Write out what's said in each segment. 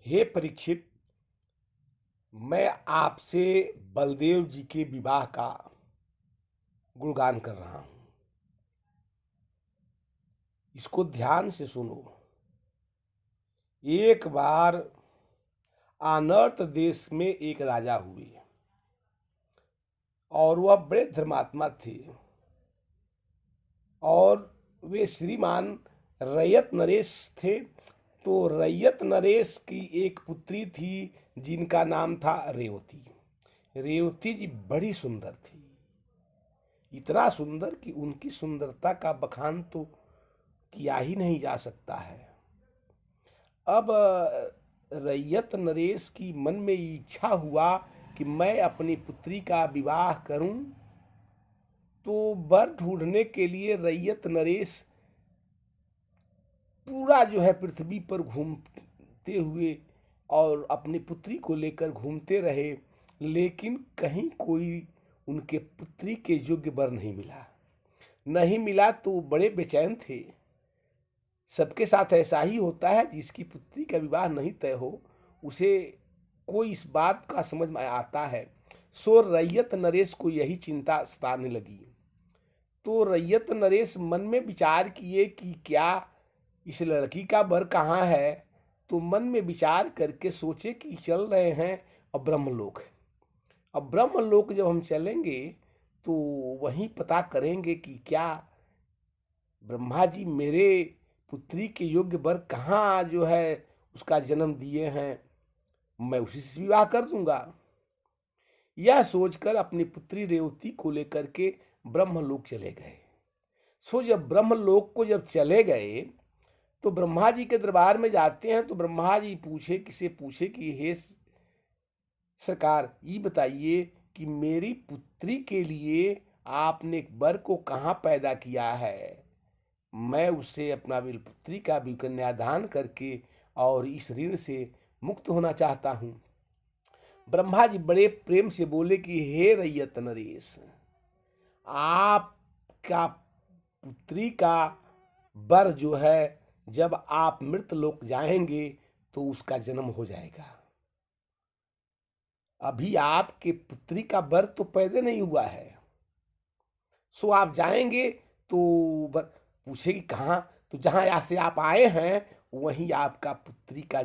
हे परीक्षित, मैं आपसे बलदेव जी के विवाह का गुणगान कर रहा हूं। इसको ध्यान से सुनो। एक बार अनर्त देश में एक राजा हुए और वह बड़े धर्मात्मा थे और वे श्रीमान रैयत नरेश थे। तो रैयत नरेश की एक पुत्री थी जिनका नाम था रेवती। रेवती जी बड़ी सुंदर थी, इतना सुंदर कि उनकी सुंदरता का बखान तो किया ही नहीं जा सकता है। अब रैयत नरेश की मन में इच्छा हुआ कि मैं अपनी पुत्री का विवाह करूं। तो वर ढूंढने के लिए रैयत नरेश पूरा पृथ्वी पर घूमते हुए और अपनी पुत्री को लेकर घूमते रहे, लेकिन कहीं कोई उनके पुत्री के योग्य वर नहीं मिला तो बड़े बेचैन थे। सबके साथ ऐसा ही होता है, जिसकी पुत्री का विवाह नहीं तय हो उसे कोई इस बात का समझ में आता है। सो रैयत नरेश को यही चिंता सताने लगी। तो रैयत नरेश मन में विचार किए कि क्या इस लड़की का वर कहाँ है। तो मन में विचार करके सोचे कि चल रहे हैं अब ब्रह्मलोक। अब ब्रह्मलोक जब हम चलेंगे तो वहीं पता करेंगे कि क्या ब्रह्मा जी मेरे पुत्री के योग्य वर कहाँ उसका जन्म दिए हैं, मैं उसी से विवाह कर दूंगा। यह सोचकर अपनी पुत्री रेवती को लेकर के ब्रह्मलोक चले गए। सो जब ब्रह्मलोक को जब चले गए तो ब्रह्मा जी के दरबार में जाते हैं। तो ब्रह्मा जी पूछे कि हे सरकार, ये बताइए कि मेरी पुत्री के लिए आपने एक वर को कहाँ पैदा किया है। मैं उससे अपना पुत्री का भी कन्यादान करके और इस ऋण से मुक्त होना चाहता हूं। ब्रह्मा जी बड़े प्रेम से बोले कि हे रैयत नरेश, आपका पुत्री का वर जब आप मृत लोक जाएंगे तो उसका जन्म हो जाएगा। अभी आपके पुत्री का वर तो पैदा नहीं हुआ है। सो आप जाएंगे तो पूछेगी कहाँ, तो जहां यहाँ से आप आए हैं वहीं आपका पुत्री का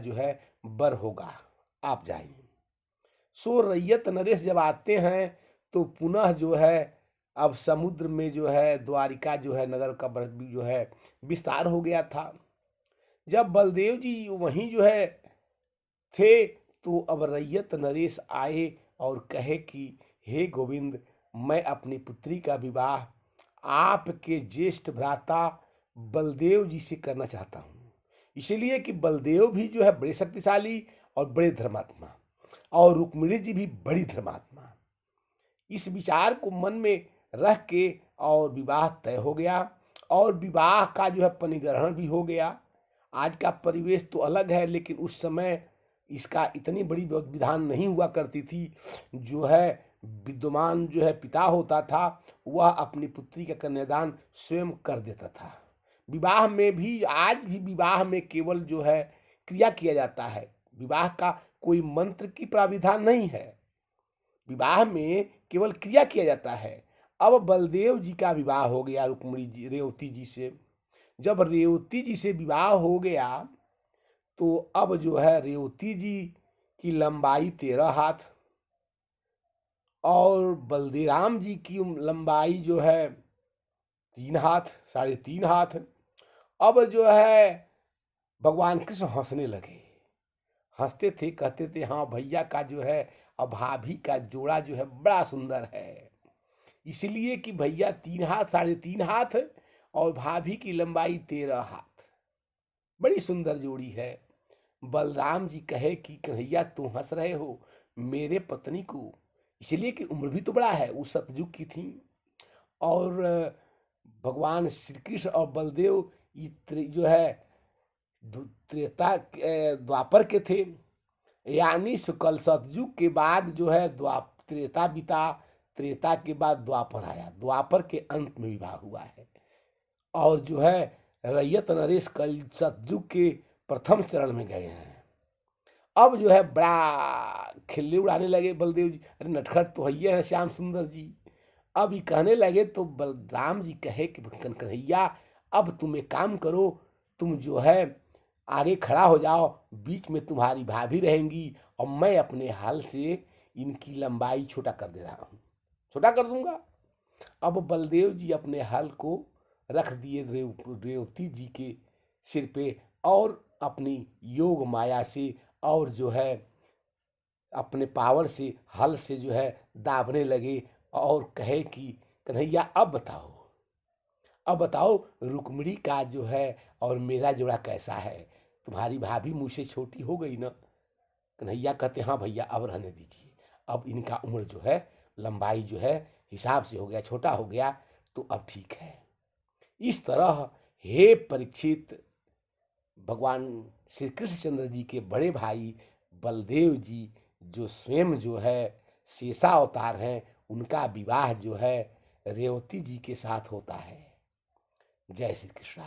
वर होगा, आप जाइए। सो रैयत नरेश जब आते हैं तो पुनः अब समुद्र में द्वारिका नगर का विस्तार हो गया था। जब बलदेव जी वहीं थे तो अब रैयत नरेश आए और कहे कि हे गोविंद, मैं अपनी पुत्री का विवाह आपके ज्येष्ठ भ्राता बलदेव जी से करना चाहता हूँ। इसलिए कि बलदेव भी बड़े शक्तिशाली और बड़े धर्मात्मा, और रुक्मिणी जी भी बड़ी धर्मात्मा। इस विचार को मन में रख के और विवाह तय हो गया और विवाह का परिग्रहण भी हो गया। आज का परिवेश तो अलग है, लेकिन उस समय इसका इतनी बड़ी विधान नहीं हुआ करती थी। विद्यमान पिता होता था वह अपनी पुत्री का कन्यादान स्वयं कर देता था। विवाह में भी आज भी विवाह में केवल क्रिया किया जाता है। विवाह का कोई मंत्र की प्राविधान नहीं है, विवाह में केवल क्रिया किया जाता है। अब बलदेव जी का विवाह हो गया रुक्मिणी जी रेवती जी से। जब रेवती जी से विवाह हो गया तो अब रेवती जी की लंबाई 13 हाथ और बलदेराम जी की लंबाई 3 हाथ, 3.5 हाथ। अब भगवान कृष्ण हंसने लगे। हंसते थे, कहते थे हाँ भैया का और भाभी का जोड़ा बड़ा सुंदर है। इसलिए कि भैया 3 हाथ, 3.5 हाथ और भाभी की लंबाई 13 हाथ, बड़ी सुंदर जोड़ी है। बलराम जी कहे कि कन्हैया तुम हंस रहे हो मेरे पत्नी को, इसलिए कि उम्र भी तो बड़ा है, वो सतयुग की थी। और भगवान श्री कृष्ण और बलदेव त्रेता द्वापर के थे, यानी कल सतयुग के बाद त्रेता बीता, त्रेता के बाद द्वापर आया, द्वापर के अंत में विवाह हुआ है। और रैयत नरेश कल सतयुग के प्रथम चरण में गए हैं अब जो है बड़ा खिल्ली उड़ाने लगे बलदेव जी, अरे नटखट तो है हैं श्याम सुंदर जी। अब ये कहने लगे तो बलराम जी कहे कि कन्हैया अब तुम एक काम करो, तुम जो है आगे खड़ा हो जाओ, बीच में तुम्हारी भाभी रहेंगी और मैं अपने हल से इनकी लंबाई छोटा कर दे रहा हूँ, छोटा कर दूंगा। अब बलदेव जी अपने हल को रख दिए रेवती जी के सिर पे और अपनी योग माया से और जो है अपने पावर से हल से जो है दाबने लगे और कहे कि कन्हैया अब बताओ रुक्मिणी का जो है और मेरा जोड़ा कैसा है, तुम्हारी भाभी मुझसे छोटी हो गई ना। कन्हैया कहते हाँ भैया अब रहने दीजिए, अब इनका उम्र जो है लंबाई जो है हिसाब से हो गया, छोटा हो गया, तो अब ठीक है। इस तरह हे परीक्षित, भगवान श्री कृष्णचंद्र जी के बड़े भाई बलदेव जी जो स्वयं जो है शेषा अवतार हैं, उनका विवाह जो है रेवती जी के साथ होता है। जय श्री कृष्णा।